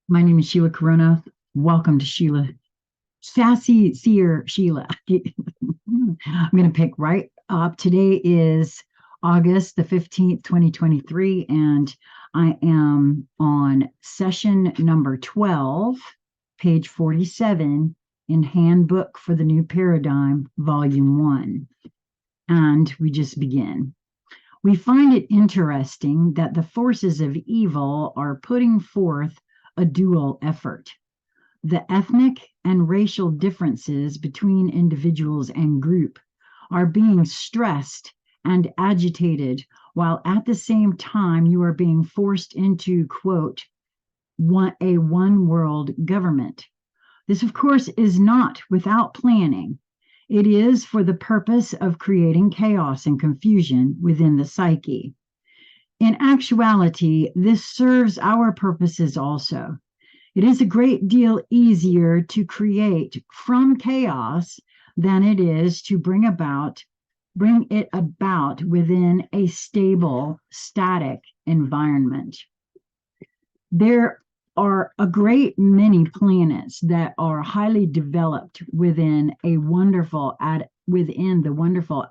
My name is Sheila Corona. Welcome to Sheila. Sassy Seer Sheila. I'm going to pick right up. Today is August the 15th, 2023, and I am on session number 12, page 47 in Handbook for the New Paradigm, Volume 1. And we just begin. We find it interesting that the forces of evil are putting forth a dual effort. The ethnic and racial differences between individuals and group are being stressed and agitated, while at the same time you are being forced into, quote, a one world government. This, of course, is not without planning. It is for the purpose of creating chaos and confusion within the psyche. In actuality, this serves our purposes also. It is a great deal easier to create from chaos than it is to bring it about within a stable, static environment. There are a great many planets that are highly developed within the wonderful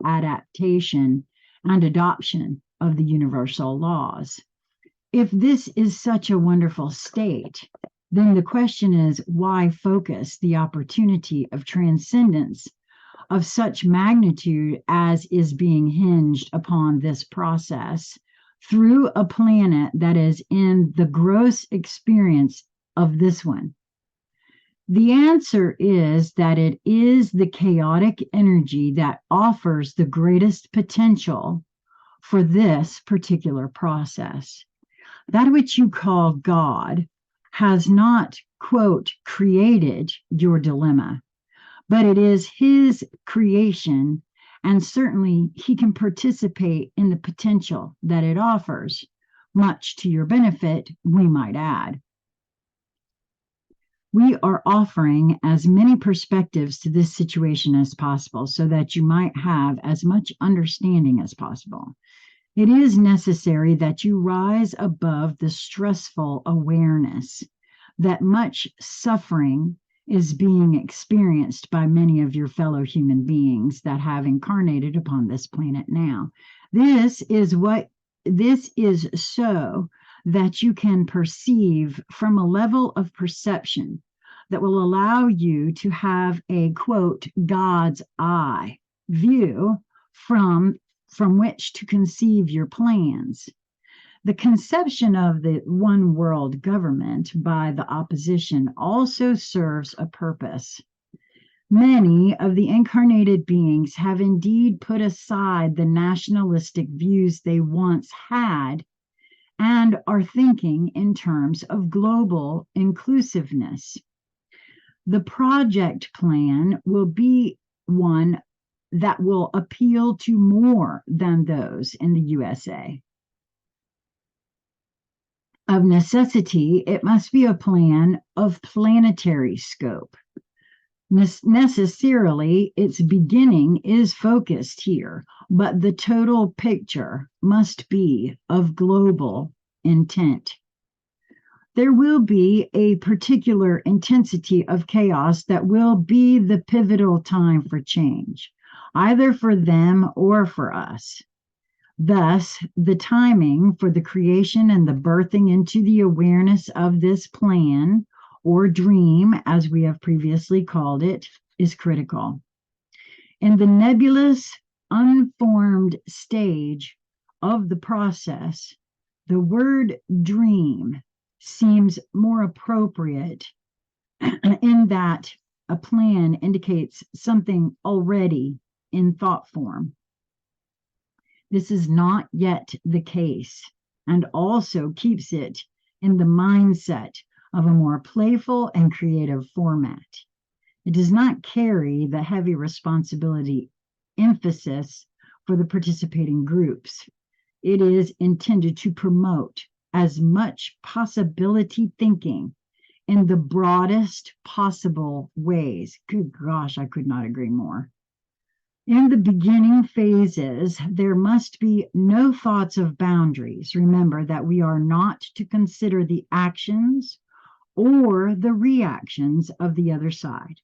adaptation and adoption of the universal laws. If this is such a wonderful state, then the question is, why focus the opportunity of transcendence of such magnitude as is being hinged upon this process through a planet that is in the gross experience of this one? The answer is that it is the chaotic energy that offers the greatest potential for this particular process. That which you call God has not, quote, created your dilemma, but it is his creation, and certainly he can participate in the potential that it offers, much to your benefit, we might add. We are offering as many perspectives to this situation as possible so that you might have as much understanding as possible. It is necessary that you rise above the stressful awareness that much suffering is being experienced by many of your fellow human beings that have incarnated upon this planet now. This is so that you can perceive from a level of perception that will allow you to have a, quote, God's eye view from which to conceive your plans. The conception of the one world government by the opposition also serves a purpose. Many of the incarnated beings have indeed put aside the nationalistic views they once had and are thinking in terms of global inclusiveness. The project plan will be one that will appeal to more than those in the USA. Of necessity, it must be a plan of planetary scope. Necessarily, its beginning is focused here, but the total picture must be of global intent. There will be a particular intensity of chaos that will be the pivotal time for change, either for them or for us. Thus, the timing for the creation and the birthing into the awareness of this plan, or dream, as we have previously called it, is critical. In the nebulous, unformed stage of the process, the word dream seems more appropriate in that a plan indicates something already in thought form. This is not yet the case, and also keeps it in the mindset of a more playful and creative format. It does not carry the heavy responsibility emphasis for the participating groups. It is intended to promote as much possibility thinking in the broadest possible ways. Good gosh, I could not agree more. In the beginning phases, there must be no thoughts of boundaries. Remember that we are not to consider the actions or the reactions of the other side.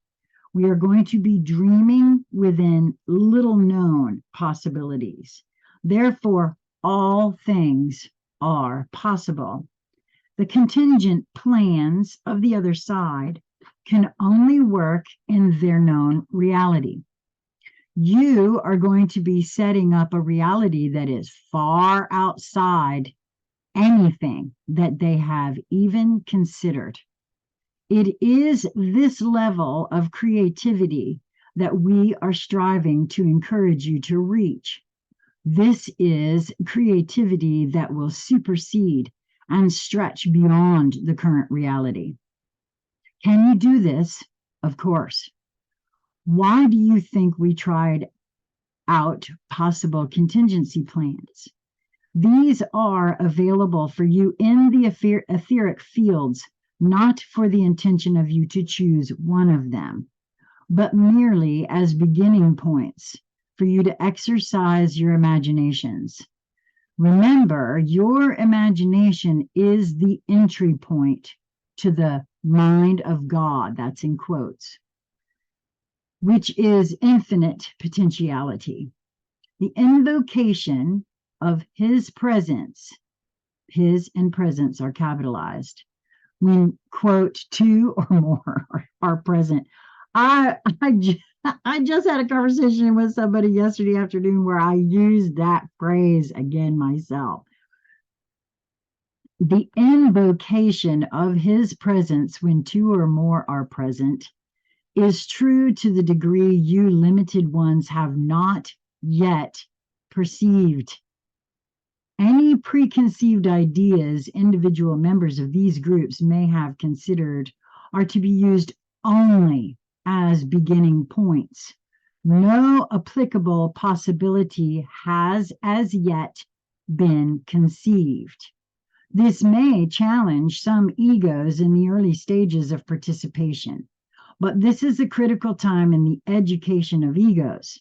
We are going to be dreaming within little known possibilities. Therefore, all things are possible. The contingent plans of the other side can only work in their known reality. You are going to be setting up a reality that is far outside anything that they have even considered. It is this level of creativity that we are striving to encourage you to reach. This is creativity that will supersede and stretch beyond the current reality. Can you do this? Of course. Why do you think we tried out possible contingency plans? These are available for you in the etheric fields, not for the intention of you to choose one of them, but merely as beginning points for you to exercise your imaginations. Remember, your imagination is the entry point to the mind of God, that's in quotes, which is infinite potentiality. The invocation of his presence, his and presence are capitalized, when, quote, two or more are present. I just had a conversation with somebody yesterday afternoon where I used that phrase again myself. The invocation of his presence when two or more are present is true to the degree you limited ones have not yet perceived. Any preconceived ideas individual members of these groups may have considered are to be used only as beginning points. No applicable possibility has as yet been conceived. This may challenge some egos in the early stages of participation, but this is a critical time in the education of egos.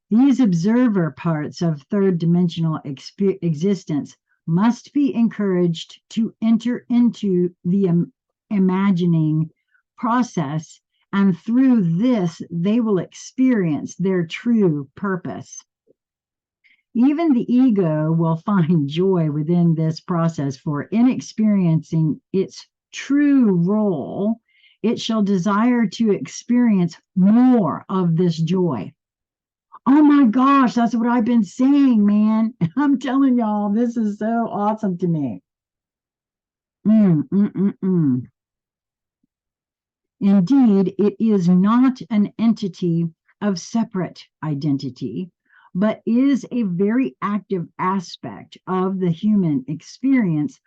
These observer parts of third dimensional existence must be encouraged to enter into the imagining process, and through this, they will experience their true purpose. Even the ego will find joy within this process, for in experiencing its true role, it shall desire to experience more of this joy. Oh my gosh, that's what I've been saying, man. I'm telling y'all, this is so awesome to me. Indeed, it is not an entity of separate identity, but is a very active aspect of the human experience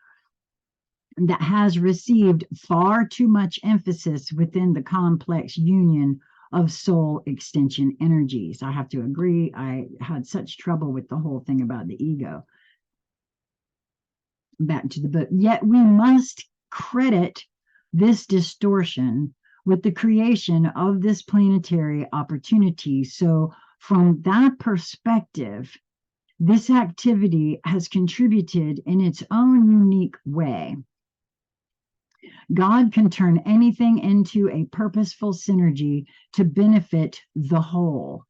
that has received far too much emphasis within the complex union of soul extension energies. I have to agree. I had such trouble with the whole thing about the ego. Back to the book. Yet we must credit this distortion with the creation of this planetary opportunity. So from that perspective, this activity has contributed in its own unique way. God can turn anything into a purposeful synergy to benefit the whole.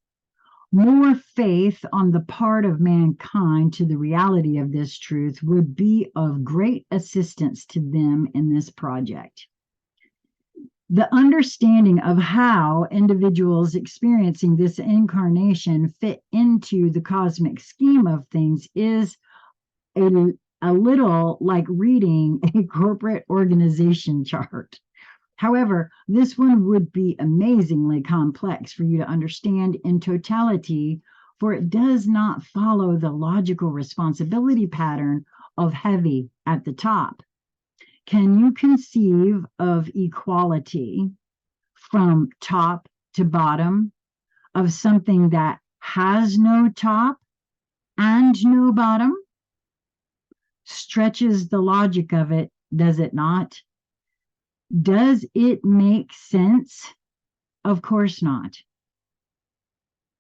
More faith on the part of mankind to the reality of this truth would be of great assistance to them in this project. The understanding of how individuals experiencing this incarnation fit into the cosmic scheme of things is a little like reading a corporate organization chart. However, this one would be amazingly complex for you to understand in totality, for it does not follow the logical responsibility pattern of heavy at the top. Can you conceive of equality from top to bottom, of something that has no top and no bottom? Stretches the logic of it, does it not? Does it make sense? Of course not.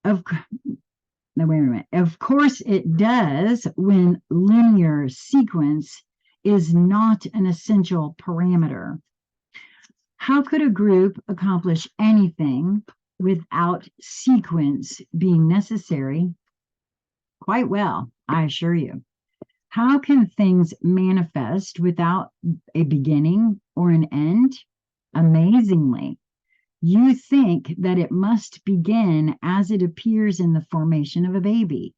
No, wait a minute. Of course it does when linear sequence is not an essential parameter. How could a group accomplish anything without sequence being necessary? Quite well, I assure you. How can things manifest without a beginning or an end? Amazingly. You think that it must begin as it appears in the formation of a baby.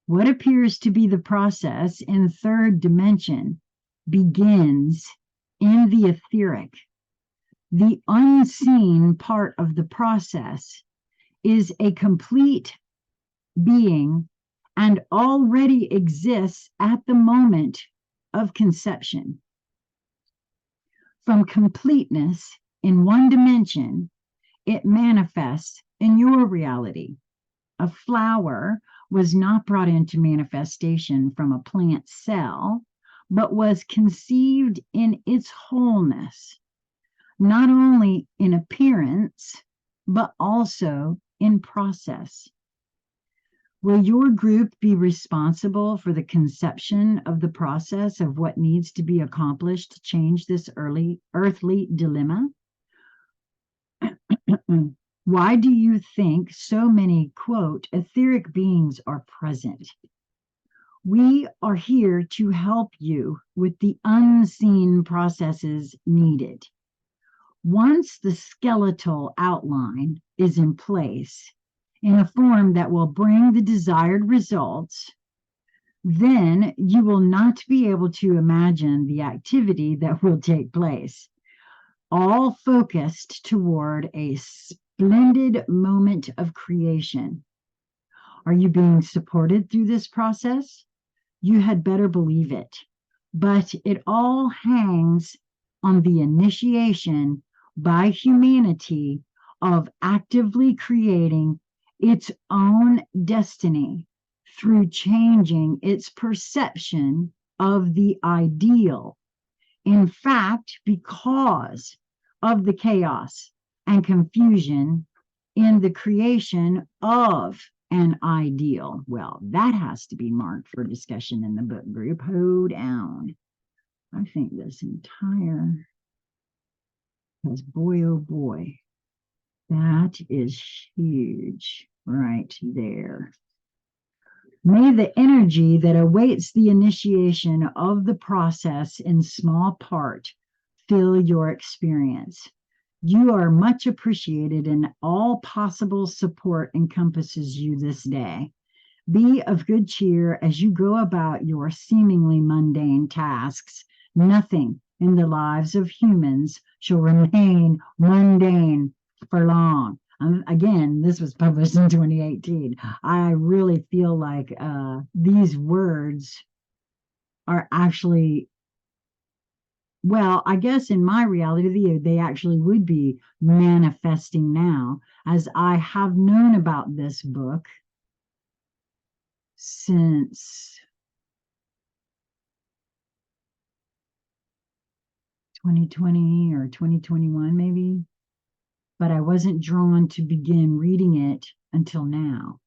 What appears to be the process in third dimension begins in the etheric. The unseen part of the process is a complete being and already exists at the moment of conception. From completeness in one dimension, it manifests in your reality. A flower was not brought into manifestation from a plant cell, but was conceived in its wholeness, not only in appearance, but also in process. Will your group be responsible for the conception of the process of what needs to be accomplished to change this earthly dilemma? Why do you think so many, quote, etheric beings are present? We are here to help you with the unseen processes needed. Once the skeletal outline is in place in a form that will bring the desired results, then you will not be able to imagine the activity that will take place, all focused toward a splendid moment of creation. Are you being supported through this process? You had better believe it. But it all hangs on the initiation by humanity of actively creating its own destiny through changing its perception of the ideal. In fact, because of the chaos and confusion in the creation of an ideal. Well, that has to be marked for discussion in the book group. Hold down. I think this entire, because boy, oh boy, that is huge right there. May the energy that awaits the initiation of the process in small part fill your experience. You are much appreciated, and all possible support encompasses you this day. Be of good cheer as you go about your seemingly mundane tasks. Nothing in the lives of humans shall remain mundane for long. Again, this was published in 2018. I really feel like these words are actually, well, I guess in my reality, they actually would be manifesting now, as I have known about this book since 2020 or 2021, maybe, but I wasn't drawn to begin reading it until now.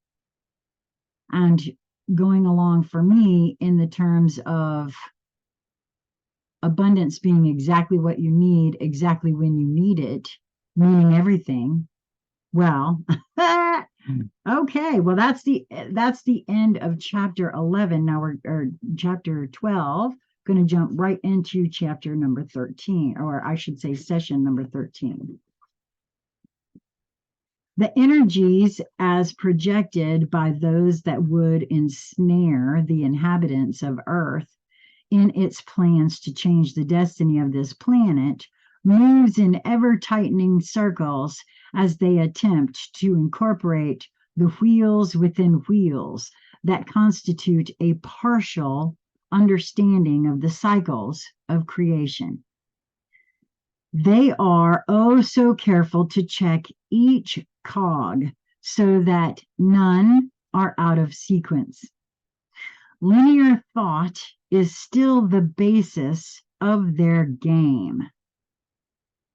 And going along for me in the terms of abundance being exactly what you need, exactly when you need it, meaning everything. Well, okay. Well, that's the end of chapter 11. Now or chapter 12. Going to jump right into chapter number 13, or I should say session number 13. The energies as projected by those that would ensnare the inhabitants of Earth in its plans to change the destiny of this planet moves in ever-tightening circles as they attempt to incorporate the wheels within wheels that constitute a partial understanding of the cycles of creation. They are oh so careful to check each cog so that none are out of sequence. Linear thought is still the basis of their game.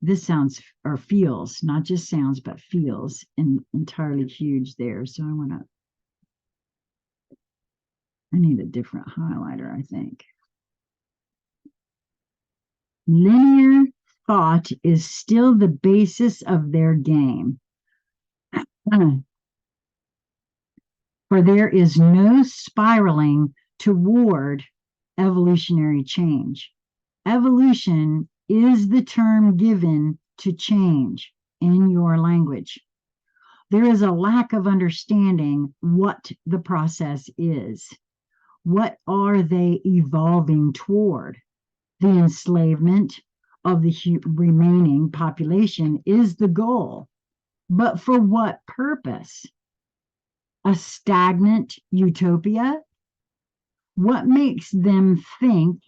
This sounds or feels, not just sounds, but feels entirely huge there. So I need a different highlighter, I think. Linear thought is still the basis of their game. For there is no spiraling toward evolutionary change. Evolution is the term given to change in your language. There is a lack of understanding what the process is. What are they evolving toward? The enslavement of the remaining population is the goal. But for what purpose? A stagnant utopia? What makes them think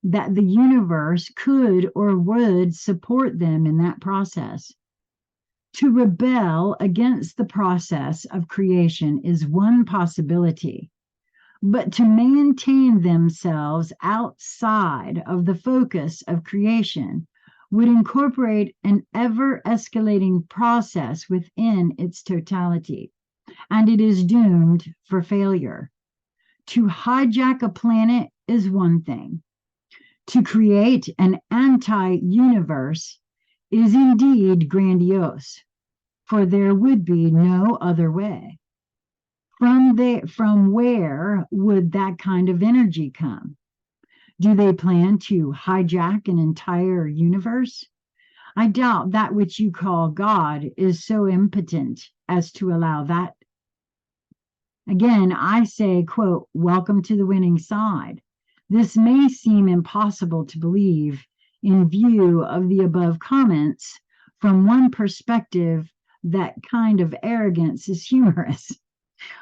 that the universe could or would support them in that process? To rebel against the process of creation is one possibility, but to maintain themselves outside of the focus of creation would incorporate an ever-escalating process within its totality, and it is doomed for failure. To hijack a planet is one thing. To create an anti-universe is indeed grandiose, for there would be no other way. From where would that kind of energy come? Do they plan to hijack an entire universe? I doubt that which you call God is so impotent as to allow that. Again, I say, quote, welcome to the winning side. This may seem impossible to believe in view of the above comments. From one perspective, that kind of arrogance is humorous.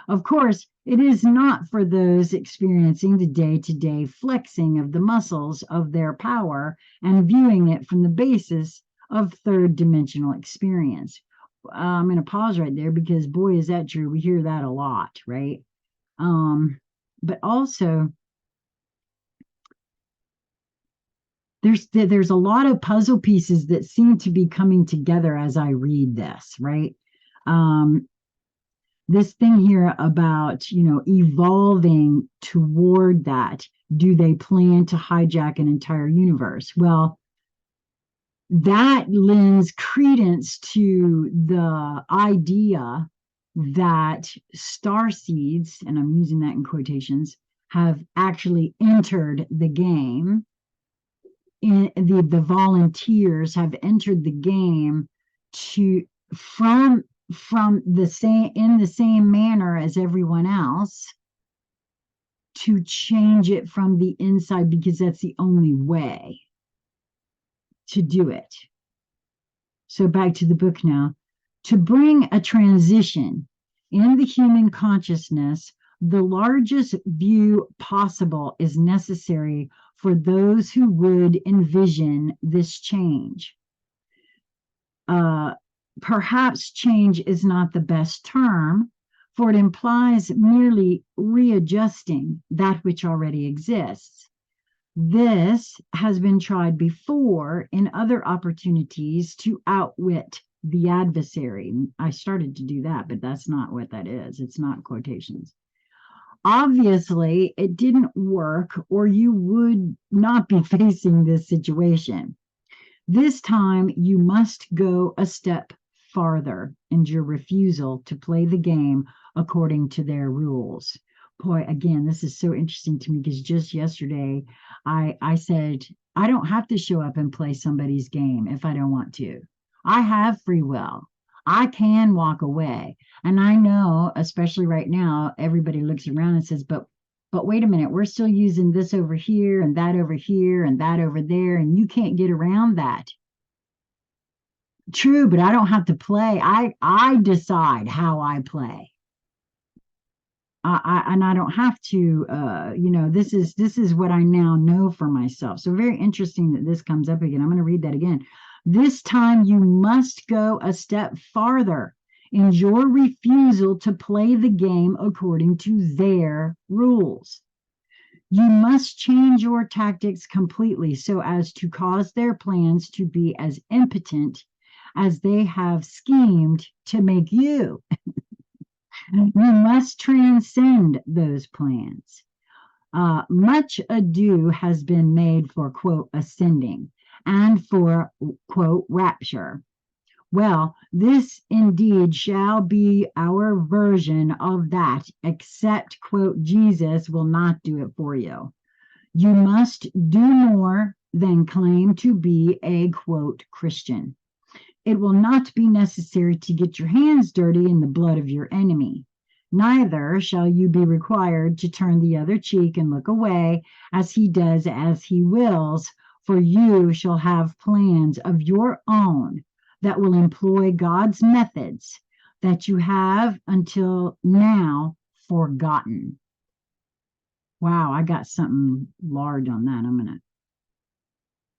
Of course, it is not for those experiencing the day-to-day flexing of the muscles of their power and viewing it from the basis of third-dimensional experience. I'm going to pause right there because, boy, is that true. We hear that a lot, right? But also, there's a lot of puzzle pieces that seem to be coming together as I read this, right? This thing here about, evolving toward that. Do they plan to hijack an entire universe? Well, that lends credence to the idea that star seeds, and I'm using that in quotations, have actually entered the game. The volunteers have entered the game from the same, in the same manner as everyone else, to change it from the inside, because that's the only way to do it. So back to the book now. To bring a transition in the human consciousness, the largest view possible is necessary for those who would envision this change. Perhaps change is not the best term, for it implies merely readjusting that which already exists. This has been tried before in other opportunities to outwit the adversary. I started to do that, but that's not what that is. It's not quotations. Obviously, it didn't work, or you would not be facing this situation. This time, you must go a step farther in your refusal to play the game according to their rules. Boy, again, this is so interesting to me, because just yesterday, I said, I don't have to show up and play somebody's game if I don't want to. I have free will. I can walk away. And I know, especially right now, everybody looks around and says, but wait a minute, we're still using this over here and that over here and that over there, and you can't get around that. True, but I don't have to play. I decide how I play. And I don't have to, this is what I now know for myself. So very interesting that this comes up again. I'm going to read that again. This time you must go a step farther in your refusal to play the game according to their rules. You must change your tactics completely so as to cause their plans to be as impotent as they have schemed to make you. You must transcend those plans. Much ado has been made for, quote, ascending, and for, quote, rapture. Well, this indeed shall be our version of that, except, quote, Jesus will not do it for you. You must do more than claim to be a, quote, Christian. It will not be necessary to get your hands dirty in the blood of your enemy. Neither shall you be required to turn the other cheek and look away as he does as he wills, for you shall have plans of your own that will employ God's methods that you have until now forgotten. Wow, I got something large on that. I'm going to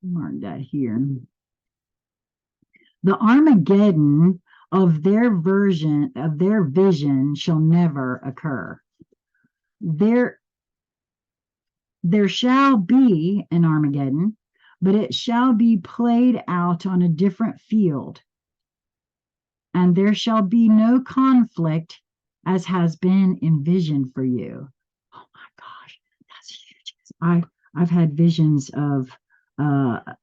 mark that here. The Armageddon of their vision shall never occur. There shall be an Armageddon, but it shall be played out on a different field. And there shall be no conflict as has been envisioned for you. Oh my gosh, that's huge. I've had visions of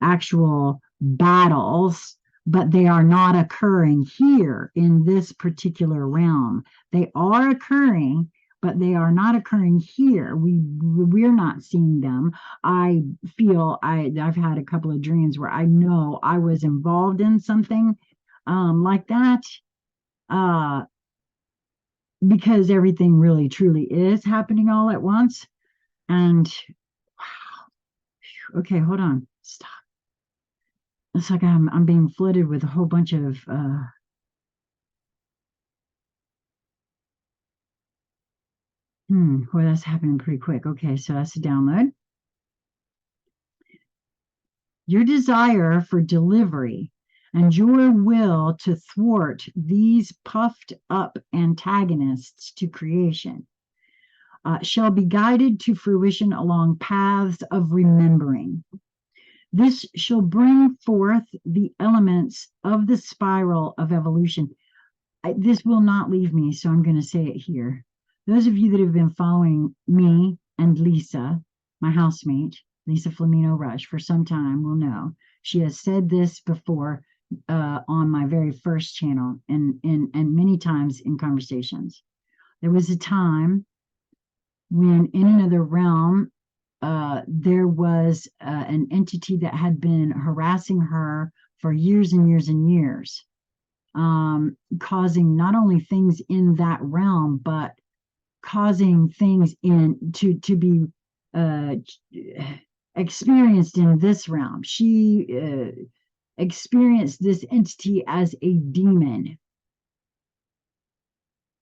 actual battles, but they are not occurring here in this particular realm. They are occurring, but they are not occurring here. We're not seeing them. I feel I've had a couple of dreams where I know I was involved in something like that, because everything really truly is happening all at once. And wow, okay, hold on, stop. It's like I'm being flooded with a whole bunch of boy, that's happening pretty quick. Okay, so that's a download. Your desire for delivery and your will to thwart these puffed up antagonists to creation shall be guided to fruition along paths of remembering. This shall bring forth the elements of the spiral of evolution. This will not leave me, so I'm going to say it here. Those of you that have been following me and Lisa, my housemate, Lisa Flamino Rush, for some time will know. She has said this before on my very first channel and many times in conversations. There was a time when in another realm, there was an entity that had been harassing her for years and years and years, causing not only things in that realm, but causing things to be experienced in this realm. She experienced this entity as a demon.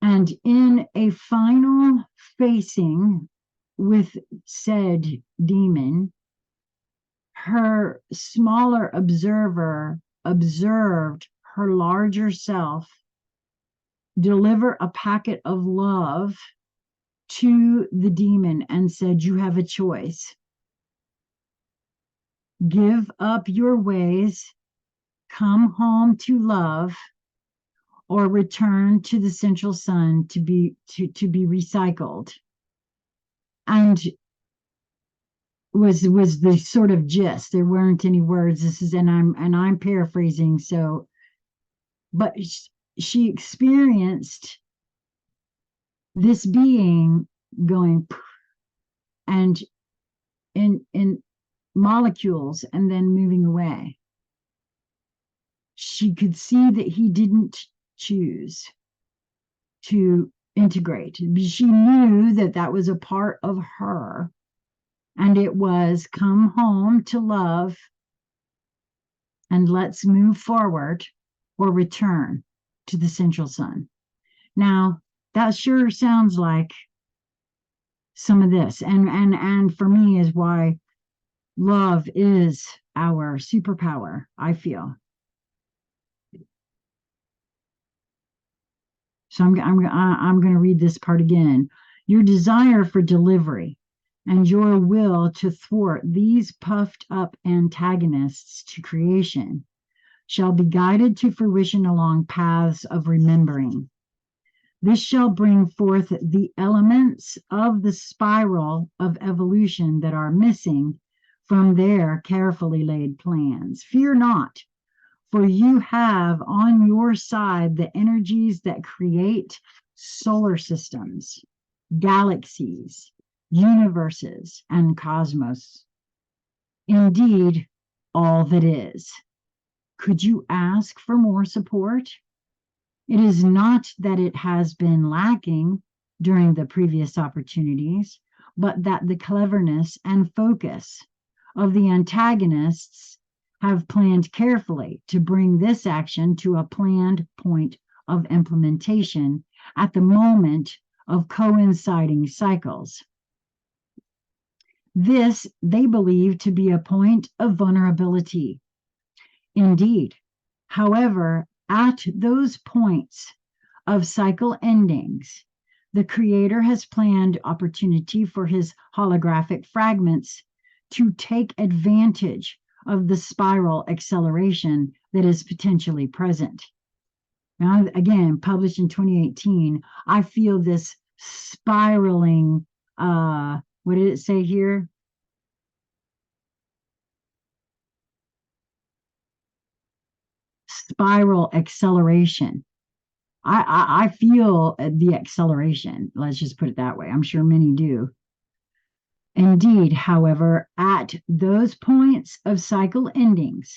And in a final facing with said demon, her smaller observer observed her larger self deliver a packet of love to the demon and said, you have a choice. Give up your ways, come home to love, or return to the central sun to be recycled. And was the sort of gist. There weren't any words. This is, and I'm paraphrasing. So, but she experienced this being going and in molecules and then moving away. She could see that he didn't choose to integrate. She knew that that was a part of her, and it was come home to love and let's move forward or return to the central sun. Now, that sure sounds like some of this, and for me is why love is our superpower, I feel. So I'm going to read this part again. Your desire for delivery and your will to thwart these puffed up antagonists to creation shall be guided to fruition along paths of remembering. This shall bring forth the elements of the spiral of evolution that are missing from their carefully laid plans. Fear not, for you have on your side the energies that create solar systems, galaxies, universes, and cosmos. Indeed, all that is. Could you ask for more support? It is not that it has been lacking during the previous opportunities, but that the cleverness and focus of the antagonists have planned carefully to bring this action to a planned point of implementation at the moment of coinciding cycles. This they believe to be a point of vulnerability. Indeed, however, at those points of cycle endings, the Creator has planned opportunity for his holographic fragments to take advantage of the spiral acceleration that is potentially present. Now, again, published in 2018, I feel this spiraling, what did it say here? Spiral acceleration. I feel the acceleration. Let's just put it that way. I'm sure many do. Indeed, however, at those points of cycle endings,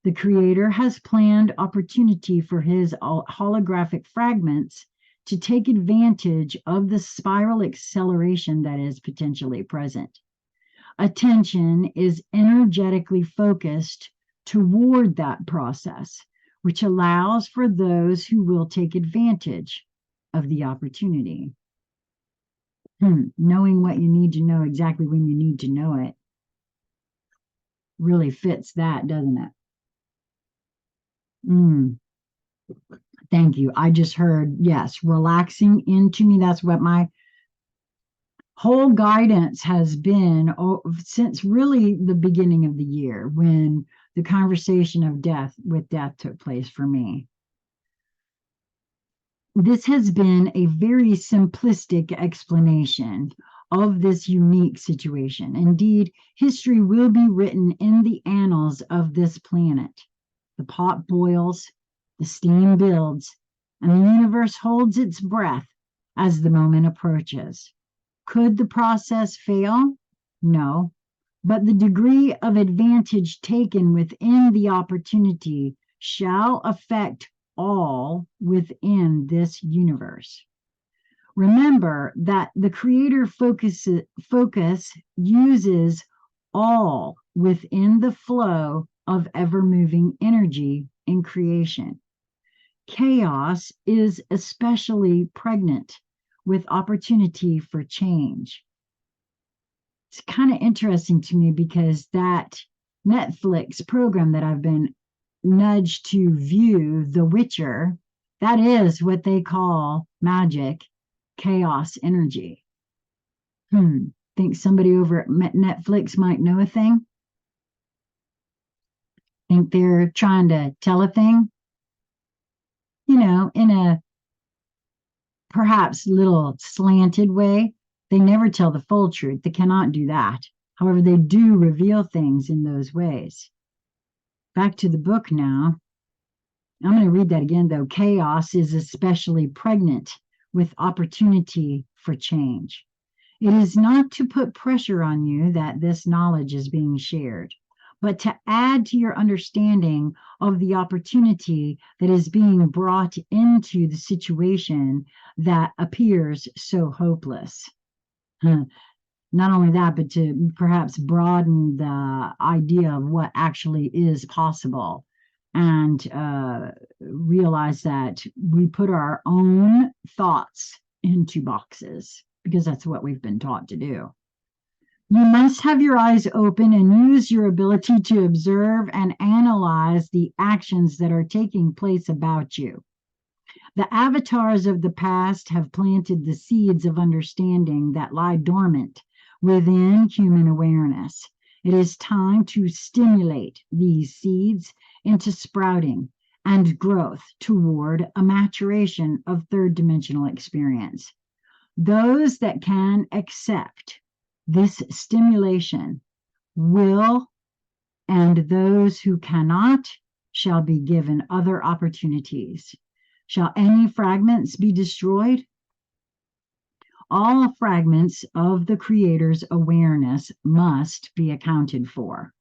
the Creator has planned opportunity for his holographic fragments to take advantage of the spiral acceleration that is potentially present. Attention is energetically focused toward that process, which allows for those who will take advantage of the opportunity. Knowing what you need to know exactly when you need to know it really fits that, doesn't it? Thank you. I just heard, yes, relaxing into me. That's what my whole guidance has been since really the beginning of the year when the conversation of death took place for me. This has been a very simplistic explanation of this unique situation. Indeed, history will be written in the annals of this planet. The pot boils, the steam builds, and the universe holds its breath as the moment approaches. Could the process fail? No, but the degree of advantage taken within the opportunity shall affect all within this universe. Remember that the Creator focus uses all within the flow of ever-moving energy in creation. Chaos is especially pregnant with opportunity for change. It's kind of interesting to me because that Netflix program that I've been nudged to view, The Witcher, that is what they call magic, chaos energy. Think somebody over at Netflix might know a thing? Think they're trying to tell a thing? You know, in a perhaps little slanted way. They never tell the full truth. They cannot do that. However, they do reveal things in those ways. Back to the book now. I'm going to read that again, though. Chaos is especially pregnant with opportunity for change. It is not to put pressure on you that this knowledge is being shared, but to add to your understanding of the opportunity that is being brought into the situation that appears so hopeless. Not only that, but to perhaps broaden the idea of what actually is possible and realize that we put our own thoughts into boxes because that's what we've been taught to do. You must have your eyes open and use your ability to observe and analyze the actions that are taking place about you. The avatars of the past have planted the seeds of understanding that lie dormant within human awareness. It is time to stimulate these seeds into sprouting and growth toward a maturation of third dimensional experience. Those that can accept this stimulation will, and those who cannot shall be given other opportunities. Shall any fragments be destroyed? All fragments of the Creator's awareness must be accounted for.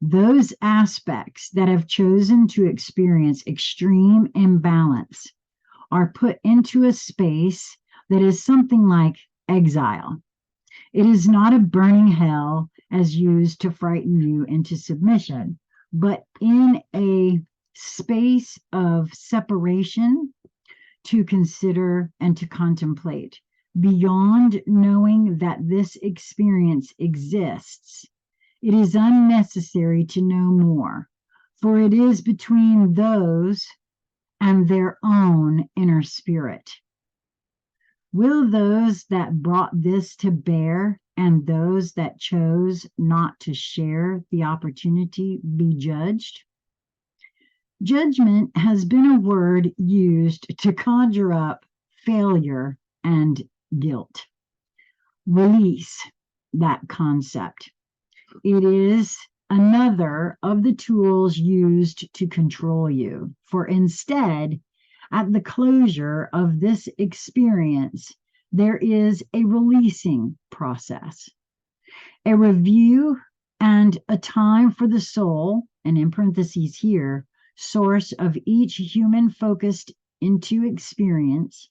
Those aspects that have chosen to experience extreme imbalance are put into a space that is something like exile. It is not a burning hell as used to frighten you into submission, but in a space of separation to consider and to contemplate, beyond knowing that this experience exists. It is unnecessary to know more, for it is between those and their own inner spirit. Will those that brought this to bear and those that chose not to share the opportunity be judged? Judgment has been a word used to conjure up failure and guilt. Release that concept. It is another of the tools used to control you, for instead, at the closure of this experience, there is a releasing process, a review, and a time for the soul, and in parentheses here, source of each human focused into experience,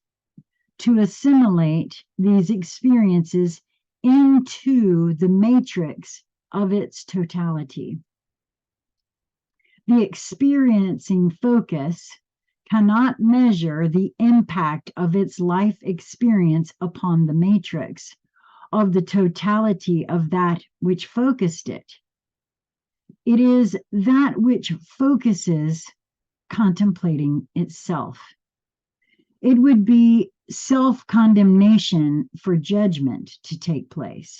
to assimilate these experiences into the matrix of its totality. The experiencing focus cannot measure the impact of its life experience upon the matrix of the totality of that which focused it. It is that which focuses contemplating itself. It would be self-condemnation for judgment to take place.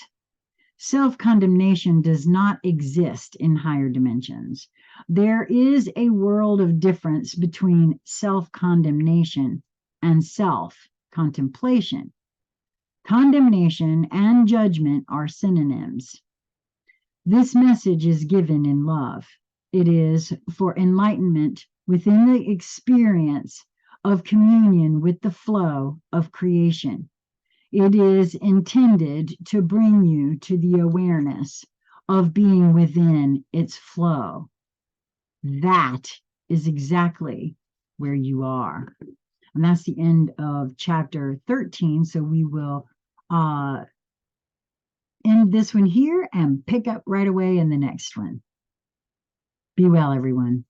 Self-condemnation does not exist in higher dimensions. There is a world of difference between self-condemnation and self-contemplation. Condemnation and judgment are synonyms. This message is given in love. It is for enlightenment within the experience of communion with the flow of creation. It is intended to bring you to the awareness of being within its flow. That is exactly where you are. And that's the end of chapter 13. So we will end this one here and pick up right away in the next one. Be well, everyone.